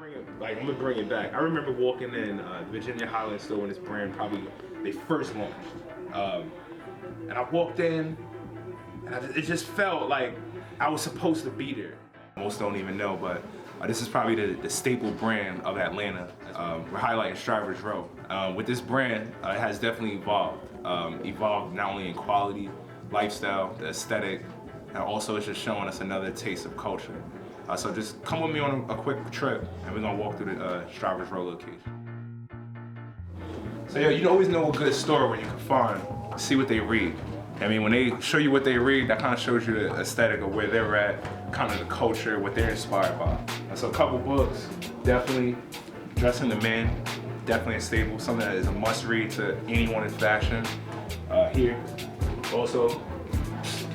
I'm gonna bring it back. I remember walking in the Virginia Highland store when this brand probably they first launched, and I walked in, and it just felt like I was supposed to be there. Most don't even know, but this is probably the staple brand of Atlanta. We're highlighting Strivers Row. With this brand, it has definitely evolved. Evolved not only in quality, lifestyle, the aesthetic, and also it's just showing us another taste of culture. So just come with me on a quick trip, and we're gonna walk through the Strivers Row location. So yeah, you always know a good store where you can see what they read. I mean, when they show you what they read, that kind of shows you the aesthetic of where they're at, kind of the culture, what they're inspired by. And so a couple books, definitely Dressing the Man, definitely a staple, something that is a must read to anyone in fashion. Here, also,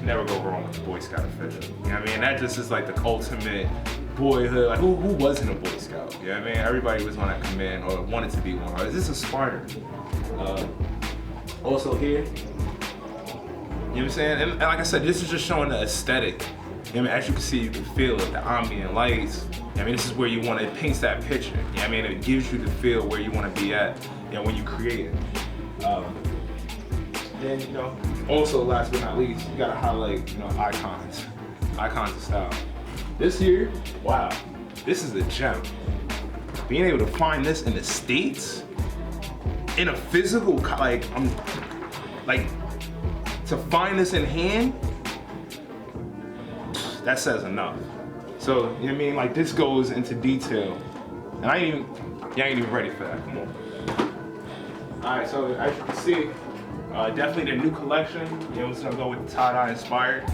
never go wrong with the Boy Scout official. You know what I mean? That just is like the ultimate boyhood. Like who wasn't a Boy Scout? You know what I mean? Everybody was on that command or wanted to be one. Or is this a Spartan? Also here, you know what I'm saying? And like I said, this is just showing the aesthetic. You know what I mean? As you can see, you can feel it, the ambient lights. You know what I mean? This is where you want it paints that picture. You know what I mean? It gives you the feel where you want to be at, you know, when you create it. Then, you know, also last but not least, you gotta highlight, you know, icons of style. This here, wow, this is a gem. Being able to find this in the States, in a physical, to find this in hand, that says enough. So, you know what I mean? Like this goes into detail. And y'all ain't even ready for that, come on. All right, so as you can see, definitely their new collection. You know, it's gonna go with the tie-dye inspired.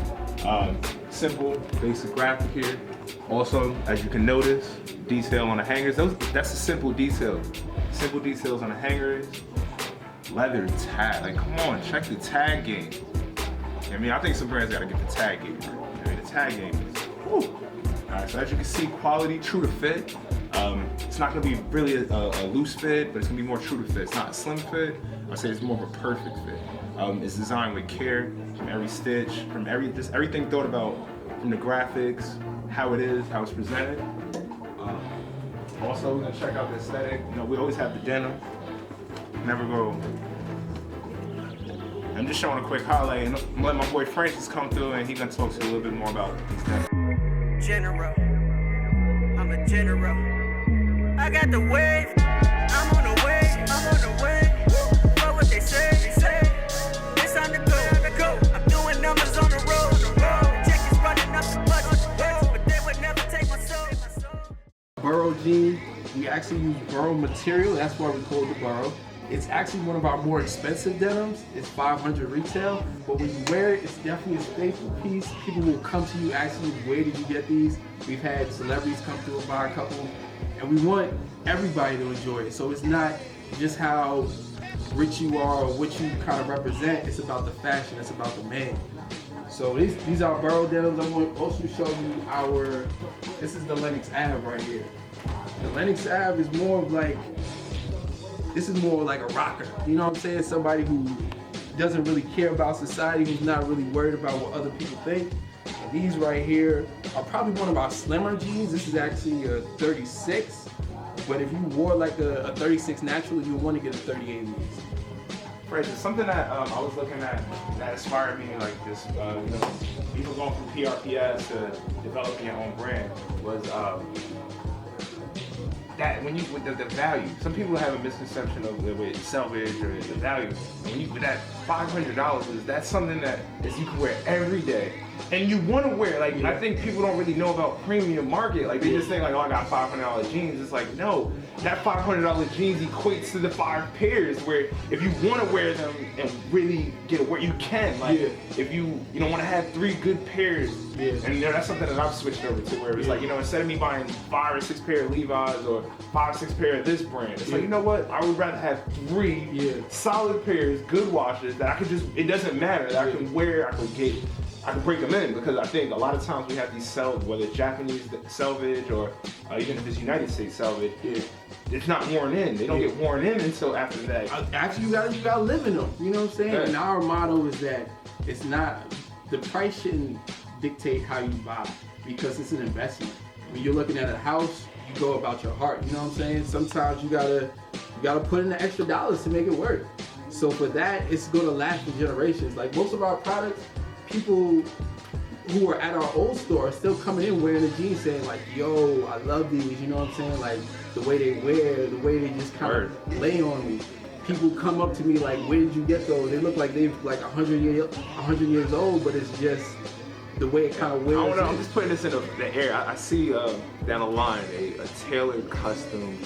Simple, basic graphic here. Also, as you can notice, detail on the hangers. That's a simple detail. Simple details on the hangers. Leather tag, like come on, check the tag game. I mean, I think some brands gotta get the tag game right. I mean, the tag game is, whew. All right, so as you can see, quality, true to fit. It's not gonna be really a loose fit, but it's gonna be more true to fit. It's not a slim fit. I'd say it's more of a perfect fit. It's designed with care from every stitch, from just everything thought about, from the graphics, how it is, how it's presented. Also, we're gonna check out the aesthetic. You know, we always have the denim. Never go. I'm just showing a quick highlight, and I'm letting my boy Francis come through, and he's gonna talk to you a little bit more about these things. General, I'm a general. I got the wave, I'm on the way, What would they say? It's time to go. I'm doing numbers on the road. Check is running up the budget, but they would never take my soul. Burrow jean, we actually use burrow material, that's why we call it the burrow. It's actually one of our more expensive denims. It's $500 retail, but when you wear it, it's definitely a staple piece. People will come to you asking you, where did you get these? We've had celebrities come through and buy a couple, and we want everybody to enjoy it. So it's not just how rich you are or what you kind of represent, it's about the fashion, it's about the man. So these are burrow denims. I'm going to also show you this is the Lenox Ave right here. The Lenox Ave is more of like, this is more like a rocker. You know what I'm saying? Somebody who doesn't really care about society, who's not really worried about what other people think. And these right here are probably one of our slimmer jeans. This is actually a 36, but if you wore like a 36 naturally, you would want to get a 38 in these. Francis, something that I was looking at that inspired me, like this, you know, people going from PRPS to developing your own brand was that when you with the value. Some people have a misconception of with salvage or the value. When you with that $500 is that's something that you can wear every day. And you want to wear, like, I think people don't really know about premium market. Like, they just think, like, oh, I got $500 jeans. It's like, no, that $500 jeans equates to the 5 pairs where if you want to wear them and really get a wear, you can. Like, if you don't want to have 3 good pairs. And, you know, that's something that I've switched over to where it's like, you know, instead of me buying 5 or 6 pair of Levi's or 5 or 6 pair of this brand, it's like, you know what? I would rather have 3 solid pairs, good washes that I could just, it doesn't matter, that I can wear, I can break them in, because I think a lot of times we have these whether it's Japanese selvage or even if it's United States selvage, it's not worn in. They don't get worn in until after that. Actually, you gotta live in them. You know what I'm saying? And our motto is that it's not, the price shouldn't dictate how you buy, because it's an investment. When you're looking at a house, you go about your heart. You know what I'm saying? Sometimes you gotta put in the extra dollars to make it work. So for that, it's gonna last for generations. Like most of our products, people who are at our old store are still coming in wearing the jeans saying like, yo, I love these, you know what I'm saying? Like the way they wear, the way they just kind of lay on me. People come up to me like, where did you get those? They look like they've like 100 years old, but it's just the way it kind of wears. I don't know, I'm just putting this in the air. I see down the line a tailored custom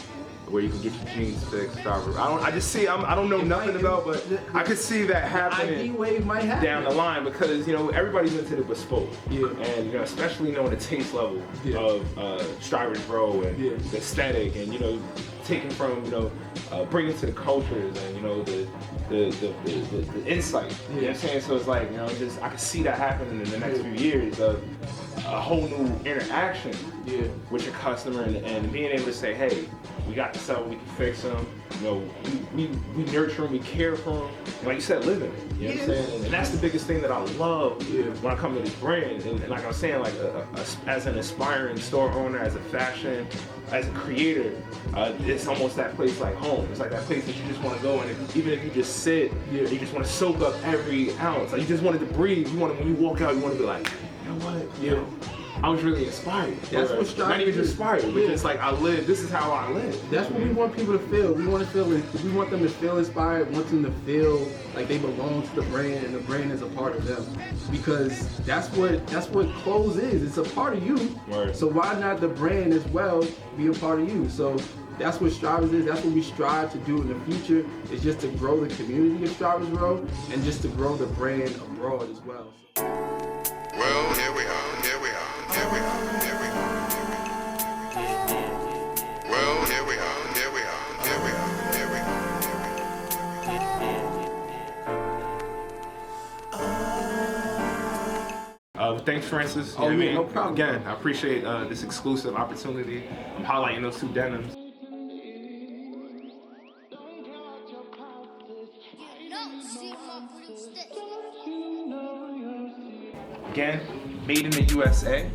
where you can get your jeans fixed. I just see, I don't know nothing about, but I could see that happening ID wave might happen down the line because, you know, everybody's into the bespoke. Yeah. And, you know, especially knowing the taste level of Strivers Bro and the aesthetic and, you know, taking from, you know, bringing to the cultures and, you know, the insight. You know what I'm saying? So it's like, you know, just I could see that happening in the next few years of a whole new interaction with your customer and being able to say, hey, we got this up, we can fix them. You know, we nurture them, we care for them. And like you said, living it. You know what I'm saying? And that's the biggest thing that I love when I come to this brand. And like I was saying, like as an aspiring store owner, as a fashion, as a creator, it's almost that place like home. It's like that place that you just want to go and even if you just sit, you just want to soak up every ounce. Like you just wanted to breathe. You want to, when you walk out, you want to be like, you know what? You know, I was really inspired. That's what Strivers not even is. inspired, but it's like I live. This is how I live. That's what we want people to feel. We want them to feel inspired. Want them to feel like they belong to the brand, and the brand is a part of them. Because that's what clothes is. It's a part of you. Right. So why not the brand as well be a part of you? So that's what Strivers is. That's what we strive to do in the future. Is just to grow the community of Strivers Row and just to grow the brand abroad as well. Well, here we are. Here we are. Here we are. Here we are. Well, here we are. Here we are. Here we are. Here we are. Thanks, Francis. Oh, You know what I mean? no problem. Again, I appreciate this exclusive opportunity. I'm highlighting those two denims. Again, made in the USA.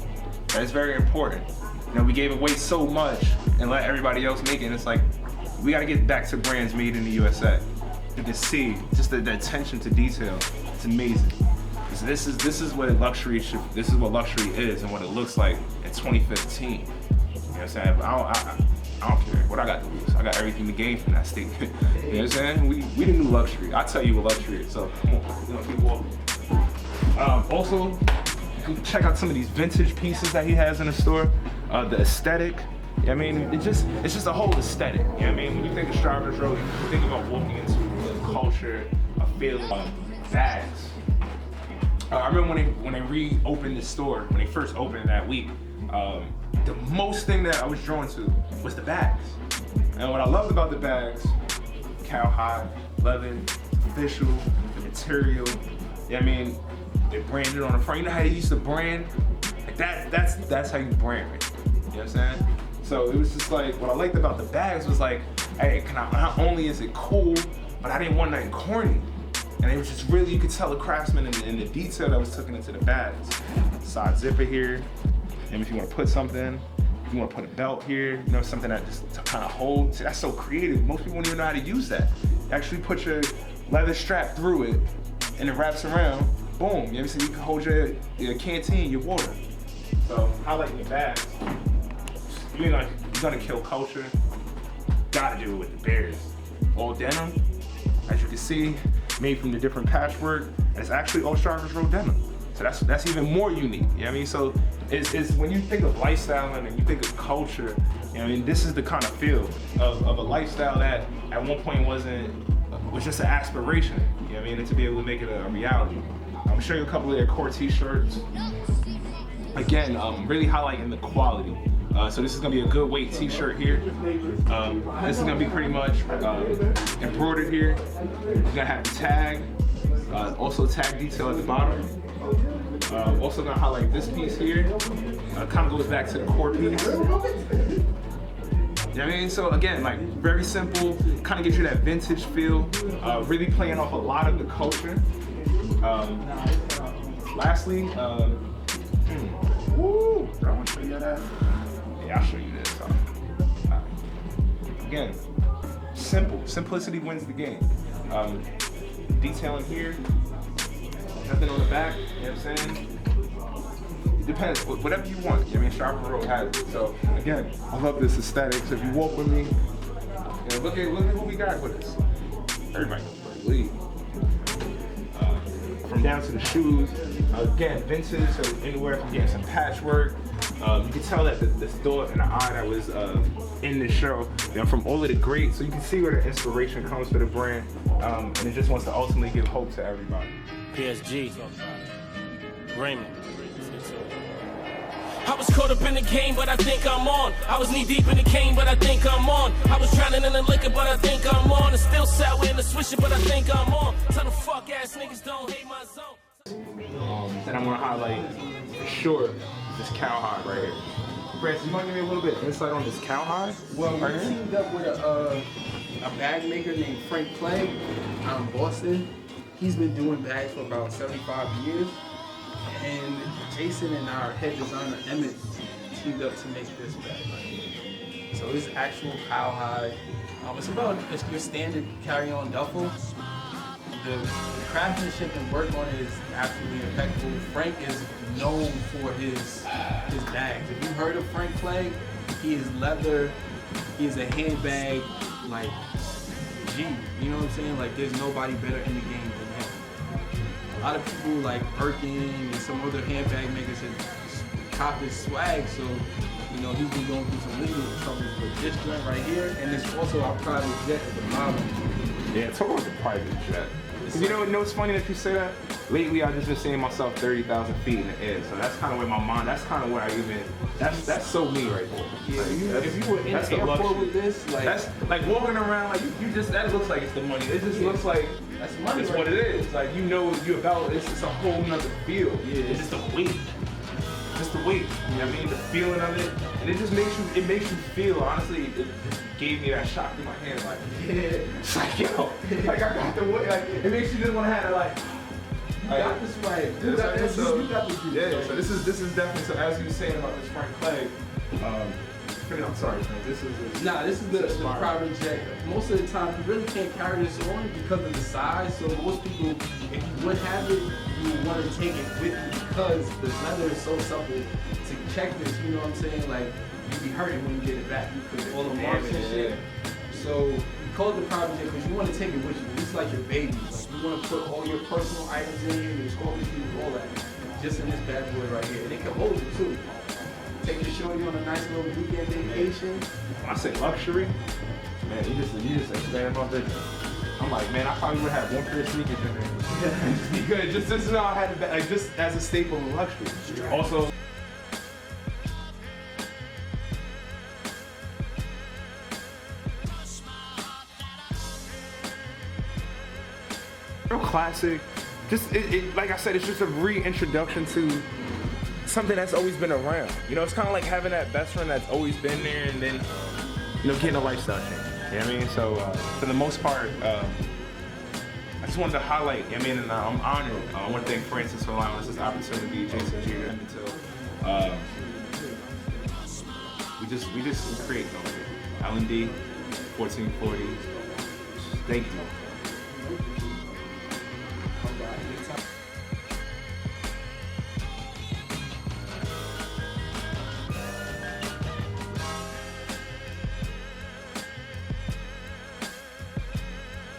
That is very important. You know, we gave away so much and let everybody else make it. And it's like, we gotta get back to brands made in the USA. You can see just the attention to detail. It's amazing. So this is what luxury this is what luxury is and what it looks like in 2015. You know what I'm saying? I don't care what I got to lose. I got everything to gain from that statement. You know what I'm saying? We the new luxury. I tell you what luxury is. So come on, you know, keep walking. Also, you can check out some of these vintage pieces that he has in the store. The aesthetic. I mean, it's just a whole aesthetic. You know what I mean? When you think of Strivers Row, you think about walking into a culture, a feeling, bags. I remember when they reopened the store, when they first opened that week, the most thing that I was drawn to was the bags. And what I loved about the bags, cowhide, leather, official, the material. Yeah, I mean, they branded on the front. You know how they used to brand? Like that's how you brand it. You know what I'm saying? So it was just like, what I liked about the bags was like, hey, not only is it cool, but I didn't want nothing corny. And it was just really, you could tell the craftsman in the detail that was taken into the bags. Side zipper here, and if you want to put something, if you want to put a belt here, you know, something that just to kind of hold. See, that's so creative. Most people don't even know how to use that. You actually put your leather strap through it, and it wraps around. Boom. You know, so you can hold your canteen, your water. So highlighting your bags. You're gonna kill culture. Gotta do it with the bears. All denim, as you can see, made from the different patchwork. And it's actually all Strivers Row denim. So that's even more unique. You know what I mean? So it's when you think of lifestyle and you think of culture, you know, I mean, this is the kind of feel of a lifestyle that at one point was just an aspiration. You know what I mean? And to be able to make it a reality. I'm gonna show you a couple of their core t-shirts. Again, really highlighting the quality. So this is gonna be a good weight t-shirt here. This is gonna be pretty much embroidered here. You're gonna have the tag, also tag detail at the bottom. Also gonna highlight this piece here. Kind of goes back to the core piece. You know what I mean? So again, like very simple, kind of gives you that vintage feel, really playing off a lot of the culture. Lastly, woo, do I want to show you that? Yeah, I'll show you this. again, simple. Simplicity wins the game. Detailing here, nothing on the back, you know what I'm saying? It depends, whatever you want. I mean, Sharper Road has it. So again, I love this aesthetic. So if you walk with me, you know, look at what we got with us. Everybody knows lead. From down to the shoes, again, vintage, so anywhere from getting some patchwork. You can tell that the thought and the eye that was in the show, you know, from all of the greats, so you can see where the inspiration comes for the brand, and it just wants to ultimately give hope to everybody. PSG, Raymond. I was caught up in the game, but I think I'm on. I was knee deep in the game, but I think I'm on. I was drowning in the liquor, but I think I'm on. And still sour in the swisher, but I think I'm on. Tell the fuck ass niggas don't hate my zone. That I want to highlight for sure is this cowhide right here. Francis, you want to give me a little bit of insight on this cowhide? Well, we right here? teamed up with a bag maker named Frank Clegg out in Boston. He's been doing bags for about 75 years. And Jason and our head designer Emmett teamed up to make this bag right here. So it's actual cowhide. It's about your standard carry-on duffel. The craftsmanship and work on it is absolutely impeccable. Frank is known for his bags. If you've heard of Frank Clegg, he is leather. He is a handbag like G. You know what I'm saying? Like there's nobody better in the game than him. A lot of people like Birkin and some other handbag makers have copped his swag, so you know he's been going through some legal trouble with this joint right here, and it's also our private jet at the bottom. Yeah, talk about the private jet. You know it's funny that you say that? Lately, I've just been seeing myself 30,000 feet in the air, so that's kind of where my mind, that's kind of where I even, that's so me right there. Yeah, Like, if you were in the airport with this, like that's like walking around, like you just, that looks like it's the money. It just looks like that's money. it's Right what it is. Like you know you about, it's a whole nother feel. Yeah. It's just the weight. Just the weight, you know what I mean? The feeling of it. And it just makes you feel, honestly, it gave me that shock through my hand, like, yeah. It's like, yo, like I got the weight, like, it makes you just want to have it, like, You got this right. You got this. You got this. Yeah, so this is definitely, so as you were saying about this Frank Clegg, I'm sorry, Frank, this is the private jet. Most of the time, you really can't carry this on because of the size. So most people, if you would have it, you would want to take it with you because the leather is so supple. To check this, you know what I'm saying? Like, you'd be hurting when you get it back. You put all the marks and shit. So you call it the private jet because you want to take it with you. It's like your baby. Like, you want to put all your personal items in here, your scorpion shoes, all that, just in this bad boy right here. And it can hold it too. Take your shorty on a nice little weekend vacation. when I say luxury, man, you just expand my vision. I'm like, man, I probably would have one pair of sneakers in there. Because just this is how I had it, like, just as a staple of luxury. Also, real classic. Just like I said, it's just a reintroduction to something that's always been around. You know, it's kind of like having that best friend that's always been there, and then, you know, getting a lifestyle change. You know what I mean? So for the most part, I just wanted to highlight. I mean, and I'm honored. I want to thank Francis for allowing us this opportunity, Jason Jr. Until we just create something. L&D 1440. Thank you.